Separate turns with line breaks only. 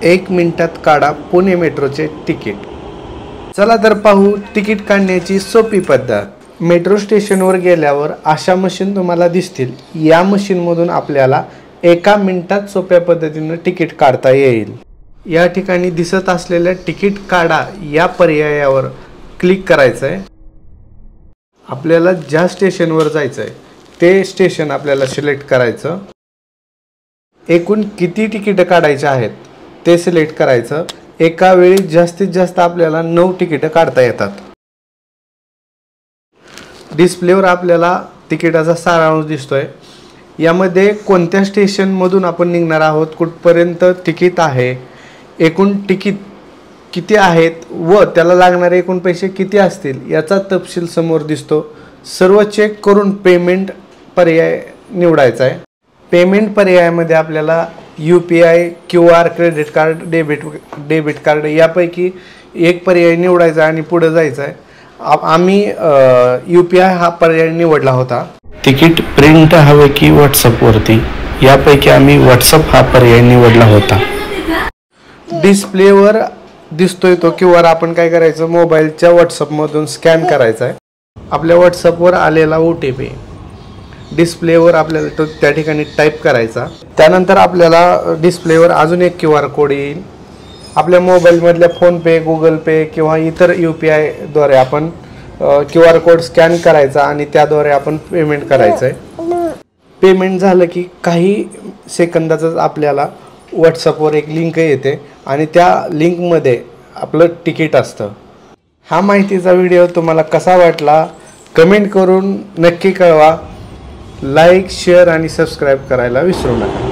1 मिनिटात काढा पुणे मेट्रोचे तिकीट। चला तर पाहू तिकीट काढण्याची सोपी पद्धत। मेट्रो स्टेशनवर गेल्यावर अशा मशीन तुम्हाला दिसतील। या मशीनमधून आपल्याला 1 मिनिटात सोप्या पद्धतीने तिकीट काढता येईल। या ठिकाणी दिसत असलेल्या तिकीट काढा या पर्यायावर क्लिक करायचं आहे। आपल्याला ज्या स्टेशनवर जायचं आहे ते स्टेशन आपल्याला सिलेक्ट करायचं। एकूण किती तिकीट काढायचे आहेत ते सिलेक्ट करायचं। एका वेळी जास्तीत जास्त आपल्याला 9 तिकीट काढता येतात। डिस्प्लेवर आपल्याला तिकिटाचा सारांश दिसतोय। यामध्ये कोणत्या स्टेशन मधून आपण निघणार आहोत, कुठपर्यंत तिकीट आहे, एकूण तिकीट किती आहेत व त्याला लागणारे एकूण पैसे किती असतील याचा तपशील समोर दिसतो। सर्व चेक करून पेमेंट पर्याय निवडायचा आहे। पेमेंट पर्यायामध्ये आपल्याला UPI, QR, credit card, debit card यापैकी एक पर्याय निवडायचा आणि पुढे जायचं आहे। आम्ही UPI हा पर्याय निवडला होता। तिकीट प्रिंट हवे की व्हॉट्सअपवरती, यापैकी आम्ही व्हॉट्सअप हा पर्याय निवडला होता। डिस्प्लेवर दिसतोय तो QR आपण काय करायचं, मोबाईलच्या व्हॉट्सअपमधून स्कॅन करायचा आहे। आपल्या व्हॉट्सअपवर आलेला OTP डिस्प्लेवर आपल्याला तो त्या ठिकाणी टाईप करायचा। त्यानंतर आपल्याला डिस्प्लेवर अजून एक QR कोड येईल। आपल्या मोबाईलमधल्या फोनपे, गुगल पे किंवा इतर UPI द्वारे आपण QR कोड स्कॅन करायचा आणि त्याद्वारे आपण पेमेंट करायचं आहे। पेमेंट झालं की काही सेकंदातच आपल्याला व्हॉट्सअपवर एक लिंक येते आणि त्या लिंकमध्ये आपलं तिकीट असतं। हा माहितीचा व्हिडिओ तुम्हाला कसा वाटला कमेंट करून नक्की कळवा। लाईक, शेअर आणि सबस्क्राईब करायला विसरू नका।